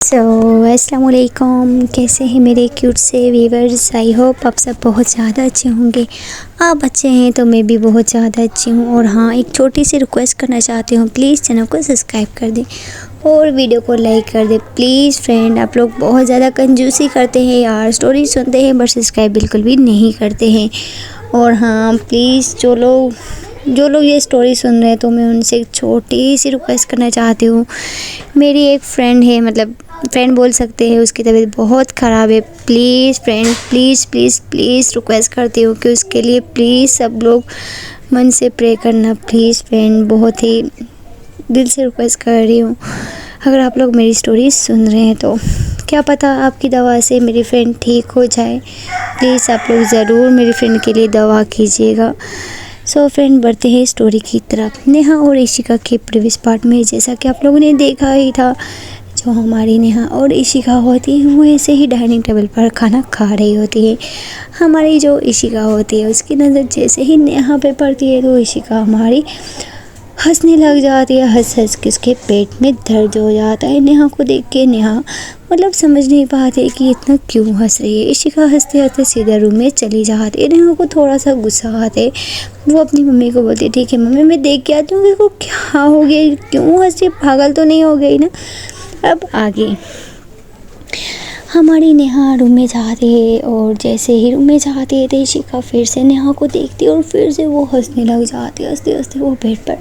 सो अस्सलाम वालेकुम, कैसे हैं मेरे क्यूट से व्यूवर्स। आई होप आप सब बहुत ज़्यादा अच्छे होंगे। आप अच्छे हैं तो मैं भी बहुत ज़्यादा अच्छी हूँ। और हाँ, एक छोटी सी रिक्वेस्ट करना चाहती हूँ, प्लीज़ चैनल को सब्सक्राइब कर दें और वीडियो को लाइक कर दें प्लीज़। फ्रेंड, आप लोग बहुत ज़्यादा कंजूसी करते हैं यार, स्टोरी सुनते हैं बट सब्सक्राइब बिल्कुल भी नहीं करते हैं। और हाँ प्लीज़, जो लोग ये स्टोरी सुन रहे हैं तो मैं उनसे एक छोटी सी रिक्वेस्ट करना चाहती हूँ। मेरी एक फ्रेंड है, मतलब फ्रेंड बोल सकते हैं, उसकी तबीयत बहुत ख़राब है। Please friend, please please please request करती हूँ कि उसके लिए प्लीज़ सब लोग मन से प्रे करना प्लीज़। फ्रेंड, बहुत ही दिल से रिक्वेस्ट कर रही हूँ, अगर आप लोग मेरी स्टोरी सुन रहे हैं तो क्या पता आपकी दवा से मेरी फ्रेंड ठीक हो जाए। प्लीज़ आप लोग ज़रूर मेरी फ्रेंड के लिए दवा कीजिएगा। सो फ्रेंड, बढ़ते हैं स्टोरी की तरफ। नेहा और इशिका के प्रीवियस पार्ट में जैसा कि आप लोगों ने देखा ही था, जो हमारी नेहा और इशिका होती है वो ऐसे ही डाइनिंग टेबल पर खाना खा रही होती है। हमारी जो इशिका होती है उसकी नज़र जैसे ही नेहा पे पड़ती है तो इशिका हमारी हंसने लग जाती है। हंस हंस के उसके पेट में दर्द हो जाता है। नेहा को देख के नेहा मतलब समझ नहीं पाती कि इतना क्यों हंस रही है। इशिका हंसते हंसते सीधा रूम में चली जाती है। नेहा को थोड़ा सा गुस्सा आता है, वो अपनी मम्मी को बोलती है, ठीक है मम्मी, मैं देख के आती हूँ कि को क्या हो गया, क्यों हंस रही, पागल तो नहीं हो गई ना। अब आगे हमारी नेहा रूम में जाती है और जैसे ही रूम में जाती है तो इशिका फिर से नेहा को देखती है और फिर से वो हंसने लग जाती है। हंसते हंसते वो बेड पर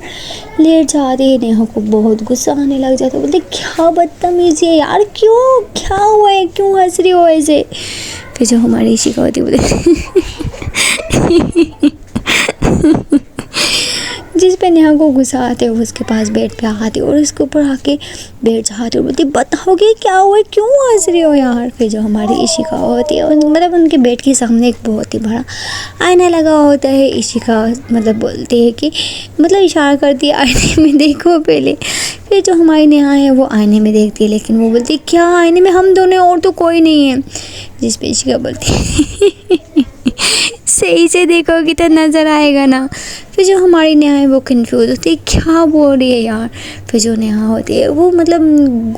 लेट जाती है। नेहा को बहुत गुस्सा आने लग जाता है, बोलते क्या बदतमीज़ी है यार, क्यों, क्या हुआ है, क्यों हंस रही हो ऐसे। फिर जो हमारी इशिका होती है बोले जिस पे नेहा को गुस्सा आते वो उसके पास बेड पे आती और उसके ऊपर आके बैठ जाती और बोलती बताओगे क्या हुआ, क्यों हंस रही हो यार। फिर जो हमारी इशिका होती है, मतलब उनके बेड के सामने एक बहुत ही बड़ा आईना लगा होता है। इशिका मतलब बोलती है कि, मतलब इशारा करती है आईने में देखो पहले। फिर जो हमारी नेहा है वो आईने में देखती है, लेकिन वो बोलती है क्या आईने में हम दोनों, और तो कोई नहीं है। जिस पे इशिका बोलती है सही से देखोगी तो नज़र आएगा ना। फिर जो हमारी नेहा है वो कंफ्यूज होती है, क्या बोल रही है यार। फिर जो नेहा होती है वो मतलब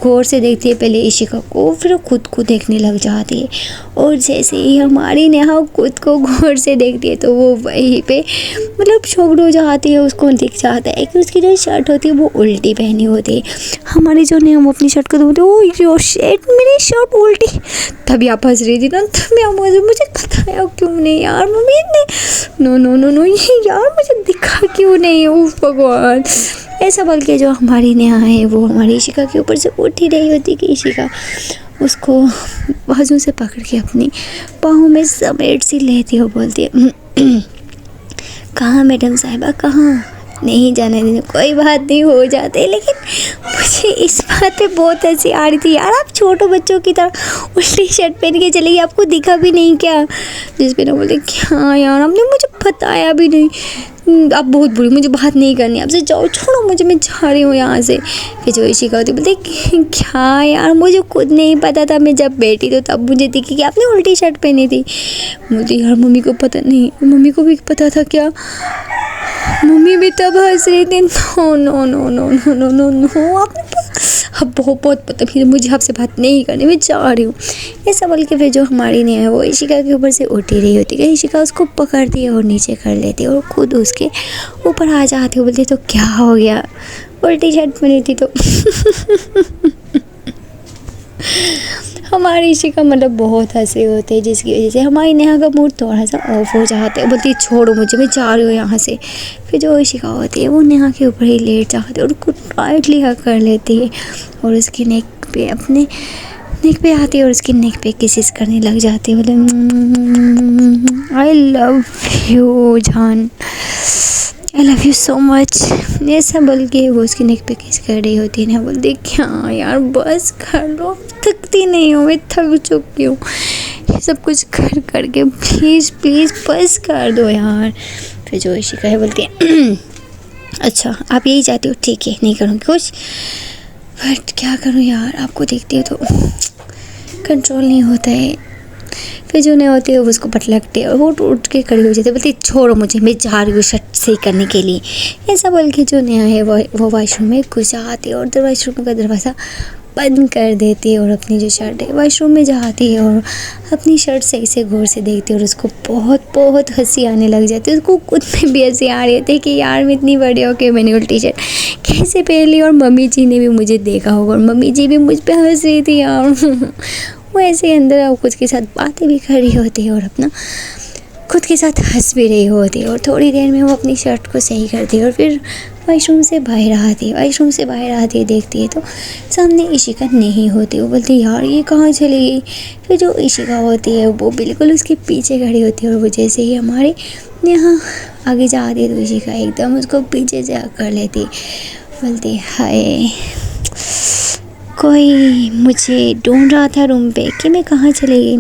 गौर से देखती है पहले इशिका को, फिर वो खुद को देखने लग जाती है। और जैसे ही हमारी नेहा खुद को गौर से देखती है तो वो वहीं पे मतलब शॉक्ड हो जाती है। उसको दिख जाता है कि उसकी जो शर्ट होती है वो उल्टी पहनी होती है। हमारी जो नेहा वो अपनी शर्ट को बोलती है, ओ योर शर्ट, मेरी शर्ट उल्टी। तभी आप हंस रही थी ना, तभी आप मुझे बताया क्यों नहीं यार मम्मी ने, नो नो नो नो ये यार मुझे दिखा क्यों नहीं, उफ भगवान। ऐसा बोल के जो हमारी नेहा है वो हमारी इशिका के ऊपर से उठ ही रही होती कि इशिका उसको बाजू से पकड़ के अपनी बाहों में समेट सी लेती हो, बोलती है कहाँ मैडम साहिबा, कहाँ, नहीं जाने देने, कोई बात नहीं, हो जाते। लेकिन मुझे इस बात पे बहुत हंसी आ रही थी यार, आप छोटे बच्चों की तरह उल्टी शर्ट पहन के चले गई, आपको दिखा भी नहीं क्या। जिस पे ना बोलते क्या यार, आपने मुझे बताया भी नहीं, आप बहुत बुरी, मुझे बात नहीं करनी आपसे, जाओ छोड़ो मुझे, मैं जा रही हूँ यहाँ से। फिर जो इशिका होती बोलते क्या यार, मुझे खुद नहीं पता था, मैं जब बैठी तो तब मुझे दिखी कि आपने उल्टी शर्ट पहनी थी। मुझे यार मम्मी को पता नहीं, मम्मी को भी पता था क्या, मम्मी भी तब हंस रही थी। No no no no no no no no, आपने अब बहुत पता, फिर मुझे आपसे बात नहीं करनी, मैं जा रही हूँ। ऐसा बोल के फिर जो हमारी नेहा है वो इशिका के ऊपर से उठी रही होती है। इशिका उसको पकड़ती है और नीचे कर लेती है और खुद उसके ऊपर आ जाती है। बोलती तो क्या हो गया, उल्टी शर्ट पहनी थी तो हमारी इशिका मतलब बहुत हंसी होते हैं, जिसकी वजह से हमारी नेहा का मूड थोड़ा सा ऑफ हो जाता है। बोलती छोड़ो मुझे, मैं जा रही हूँ यहाँ से। फिर जो इशिका होती है वो नेहा के ऊपर ही लेट जाती है और खुद टाइटली हग कर लेती है और उसकी नेक पे, अपने नेक पे आती है और उसकी नेक पे किसिस करने लग जाती है। बोले आई लव यू जान, I love you so much, ऐसा बोल के वो उसकी नेक पे किस कर रही होती है ना। बोलती क्या यार बस कर लो, थकती नहीं हूँ, मैं थक चुकी हूँ ये सब कुछ कर करके, प्लीज़ प्लीज़ बस कर दो यार। फिर जो इशिका है बोलती है अच्छा आप यही चाहती हो, ठीक है नहीं करूँगी कुछ, बट क्या करूँ यार, आपको देखती हो तो कंट्रोल नहीं होता है। फिर जो नहीं होती है वो उसको पटलकते और वो उठ के खड़ी हो जाती है। बोलती छोड़ो मुझे, मैं जा रही हूँ शर्ट सही करने के लिए। ऐसा बोल के जो नया है वो वॉशरूम में घुस आती है और वॉशरूम का दरवाज़ा बंद कर देती है और अपनी जो शर्ट है वॉशरूम में जाती है और अपनी शर्ट सही से गौर से देखती है और उसको बहुत बहुत हंसी आने लग जाती है। उसको खुद में भी हंसी आ रही थी कि यार मैं इतनी बड़ी हो के मैंने उल्टी शर्ट कैसे पहन ली, और मम्मी जी ने भी मुझे देखा होगा और मम्मी जी भी मुझ पर हंस रही थी यार। वो ऐसे अंदर खुद के साथ बातें भी कर रही होती है और अपना खुद के साथ हंस भी रही होती है। और थोड़ी देर में वो अपनी शर्ट को सही करती है और फिर वॉशरूम से बाहर आती है देखती है तो सामने इशिका नहीं होती। वो बोलती यार ये कहाँ चली गई। फिर जो इशिका होती है वो बिल्कुल उसके पीछे खड़ी होती है और वो जैसे ही हमारे यहाँ आगे जाती है तो इशिका एकदम उसको पीछे से कर लेती, बोलती हाय कोई मुझे ढूंढ रहा था रूम पे कि मैं कहाँ चली गई।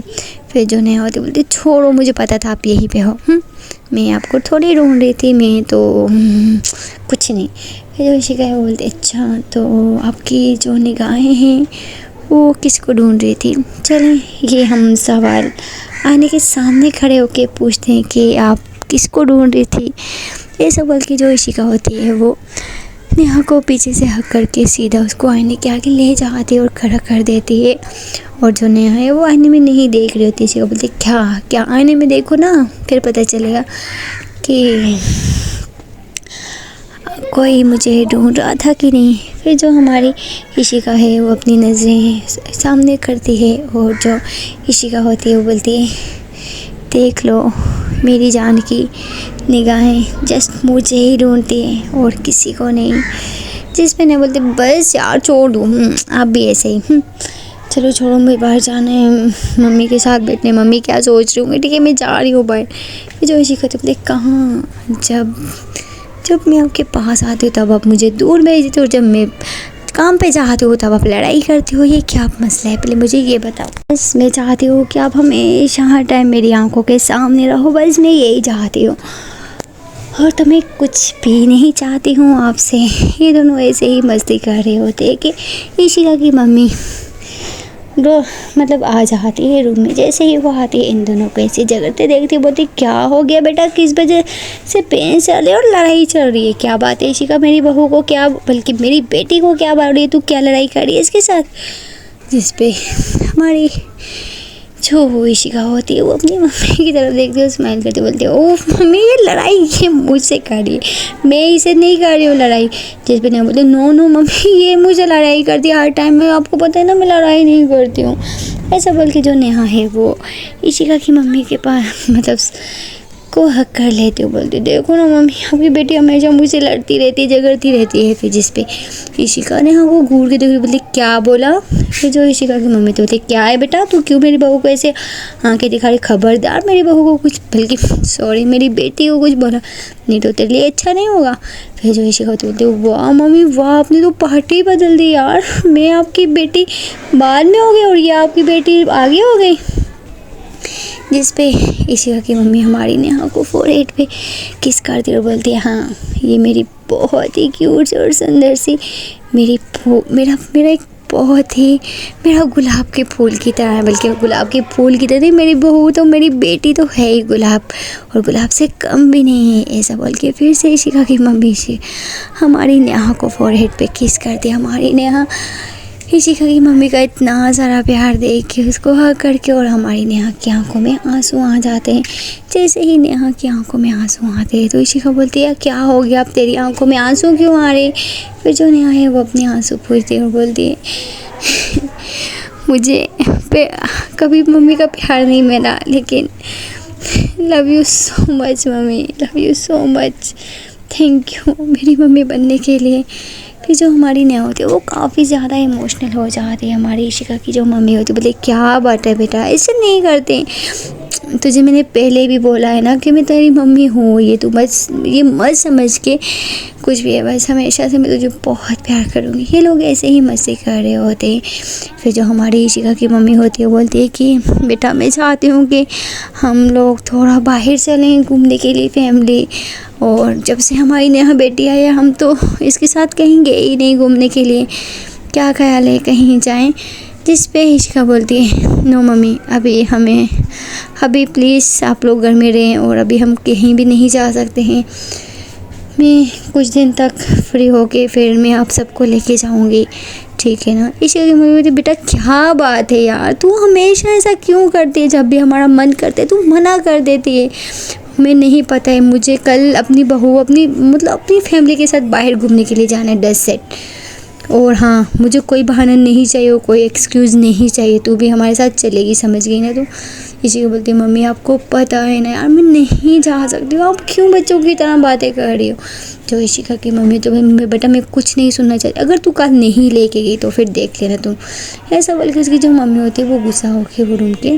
फिर जो नहीं होती बोलती छोड़ो, मुझे पता था आप यहीं पे हो, मैं आपको थोड़ी ढूंढ रही थी, मैं तो कुछ नहीं। फिर जो इशिका है वो बोलती अच्छा तो आपकी जो निगाहें हैं वो किसको ढूंढ रही थी। चलें ये हम सवाल आने के सामने खड़े होके पूछते हैं कि आप किसको ढूंढ रही थी। ये सवाल की जो इशिका होती है वो नेहा को पीछे से हक करके सीधा उसको आईने के आगे ले जाती है और खड़ा कर देती है। और जो नेहा है वो आईने में नहीं देख रही होती, इशिका बोलती क्या क्या आईने में देखो ना, फिर पता चलेगा कि कोई मुझे ढूंढ रहा था कि नहीं। फिर जो हमारी इशिका है वो अपनी नज़रें सामने करती है और जो इशिका होती है वो बोलती है देख लो मेरी जान की निगाहें जस्ट मुझे ही ढूंढती हैं और किसी को नहीं। जिस पे नहीं बोलते बस यार छोड़ दूँ, आप भी ऐसे ही चलो छोड़ो, मुझे बाहर जाना है मम्मी के साथ बैठने, मम्मी क्या सोच रही होंगी, ठीक है मैं जा रही हूँ बाहर। फिर जो इशिका तो बोलते कहाँ, जब मैं आपके पास आती हूँ तब आप मुझे दूर भेज देते हो, जब मैं काम पे जाती हूँ तब आप लड़ाई करती हो, ये क्या मसला है पहले मुझे ये बताओ। बस मैं चाहती हूँ कि आप हमेशा हर टाइम मेरी आंखों के सामने रहो, बस मैं यही चाहती हूँ और तो मैं कुछ भी नहीं चाहती हूँ आपसे। ये दोनों ऐसे ही मस्ती कर रहे होते हैं कि इशिका की मम्मी मतलब आ जाती है रूम में। जैसे ही वो आती है इन दोनों को ऐसे झगड़ते देखती, बोलती क्या हो गया बेटा, किस वजह से पेन चल रही है और लड़ाई चल रही है, क्या बात है इशिका, मेरी बहू को क्या बल्कि मेरी बेटी को क्या बात रही है, तू क्या लड़ाई कर रही है इसके साथ। जिस पे हमारी जो इशिका होती है वो अपनी मम्मी की तरफ देखती है, स्माइल करती बोलती है ओह मम्मी ये लड़ाई ये मुझसे कर रही है, मैं इसे नहीं कर रही हूँ लड़ाई। जिस पे नहीं बोलते नो मम्मी ये मुझे लड़ाई करती है हर टाइम में, आपको पता है ना मैं लड़ाई नहीं करती हूँ। ऐसा बोल के जो नेहा है वो इशिका की मम्मी के पास मतलब को हक कर लेती हो, बोलती देखो ना मम्मी आपकी बेटी हमेशा मुझसे लड़ती रहती है झगड़ती रहती है। फिर जिस पे इशिका ने हाँ को घूर के देखी, बोली क्या बोला। फिर जो इशिका की मम्मी तो बोलती क्या है बेटा तू क्यों मेरी बहू को ऐसे आंखें दिखा रही, खबरदार मेरी बहू को कुछ बल्कि सॉरी मेरी बेटी को कुछ बोला नहीं तो तेरे लिए अच्छा नहीं होगा। फिर जो इशिका तो बोलती वाह मम्मी वाह आपने तो पार्टी बदल दी यार, मैं आपकी बेटी बाद में हो गई और ये आपकी बेटी आगे हो गई। जिस पे इशिका की मम्मी हमारी नेहा को फोरहेड पे किस करती और बोलती है हाँ ये मेरी बहुत ही क्यूट और सुंदर सी मेरा एक बहुत ही मेरा गुलाब के फूल की तरह है, बल्कि गुलाब के फूल की तरह मेरी बहू तो मेरी बेटी तो है ही गुलाब और गुलाब से कम भी नहीं है। ऐसा बोल के फिर से इशिका की मम्मी से हमारी नेहा को फोरहेड पे किस करती है। हमारी नेहा इशिका की मम्मी का इतना सारा प्यार देख के उसको हक करके और हमारी नेहा की आंखों में आंसू आ जाते हैं। जैसे ही नेहा की आंखों में आंसू आते हैं तो इशिका बोलती है क्या हो गया अब तेरी आंखों में आंसू क्यों आ रहे। फिर जो नेहा है वो अपने आंसू पूछती है और बोलती है मुझे कभी मम्मी का प्यार नहीं मिला लेकिन love you so much mummy, love you so much, thank you मेरी मम्मी बनने के लिए। फिर जो हमारी नेहा होती है वो काफ़ी ज़्यादा इमोशनल हो जाती है। हमारी इशिका की जो मम्मी होती है बोले क्या बात है बेटा ऐसे नहीं करते, तुझे मैंने पहले भी बोला है ना कि मैं तेरी मम्मी हूँ, ये तू बस ये मत समझ के कुछ भी है, बस हमेशा से मैं तुझे बहुत प्यार करूँगी। ये लोग ऐसे ही मस्ती कर रहे होते हैं। फिर जो हमारी इशिका की मम्मी होती है बोलती है कि बेटा मैं चाहती हूँ कि हम लोग थोड़ा बाहर चलें घूमने के लिए फैमिली, और जब से हमारी नेहा बेटी आई है हम तो इसके साथ कहीं गए ही नहीं घूमने के लिए, क्या ख्याल है कहीं जाएं। जिस पे इशिका बोलती है नो मम्मी अभी प्लीज़ आप लोग घर में रहें और अभी हम कहीं भी नहीं जा सकते हैं, मैं कुछ दिन तक फ्री होके फिर मैं आप सबको लेके जाऊंगी, ठीक है ना। इशिका की मम्मी बोलती बेटा क्या बात है यार, तू हमेशा ऐसा क्यों करती है, जब भी हमारा मन करता है तू मना कर देती है। हमें नहीं पता है, मुझे कल अपनी बहू अपनी फैमिली के साथ बाहर घूमने के लिए जाना है 10 सेट, और हाँ मुझे कोई बहाना नहीं चाहिए, कोई एक्सक्यूज़ नहीं चाहिए, तू भी हमारे साथ चलेगी, समझ गई ना तू। इशिका बोलती है मम्मी आपको पता है ना यार मैं नहीं जा सकती हूँ, आप क्यों बच्चों की तरह बातें कर रही हो। जो इशिका की मम्मी तो बेटा मैं कुछ नहीं सुनना चाहती, अगर तू कल नहीं लेके गई तो फिर देख लेना तू। ऐसा बोल के उसकी जो मम्मी होती है वो गुस्सा होके वो रूम के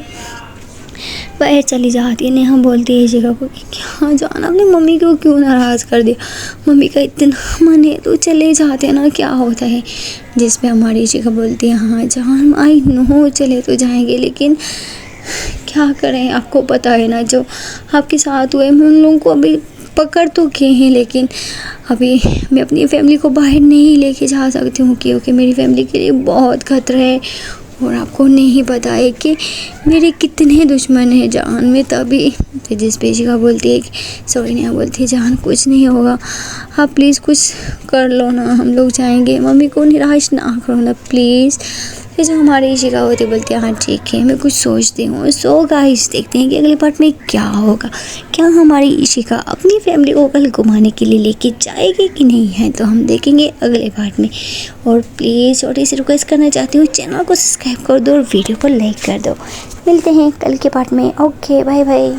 बाहर चली जाती है। नेहा बोलती है इशिका को कि क्या जाना, अपनी मम्मी को क्यों नाराज़ कर दिया, मम्मी का इतना मन है तो चले जाते हैं ना, क्या होता है। जिस पे हमारी इशिका बोलती है हाँ जान आई नो चले तो जाएंगे, लेकिन क्या करें, आपको पता है ना जो आपके साथ हुए, मैं उन लोगों को अभी पकड़ तो किए हैं, लेकिन अभी मैं अपनी फैमिली को बाहर नहीं लेके जा सकती हूँ क्योंकि मेरी फैमिली के लिए बहुत खतरा है, और आपको नहीं पता है कि मेरे कितने दुश्मन हैं जान में। तभी जिस पे इशिका बोलती है सॉरी नेहा बोलती है जान कुछ नहीं होगा, आप प्लीज़ कुछ कर लो ना, हम लोग जाएंगे, मम्मी को निराश ना करो ना प्लीज़। फिर जो हमारी इशिका होती बोलती है हाँ ठीक है मैं कुछ सोचती हूँ। सो गाइस देखते हैं कि अगले पार्ट में क्या होगा, क्या हमारी इशिका अपनी फैमिली को कल घुमाने के लिए लेके जाएगी कि नहीं है, तो हम देखेंगे अगले पार्ट में। और प्लीज़ छोटी सी रिक्वेस्ट करना चाहती हूँ, चैनल को सब्सक्राइब कर दो और वीडियो को लाइक कर दो। मिलते हैं कल के पार्ट में, ओके बाय बाय।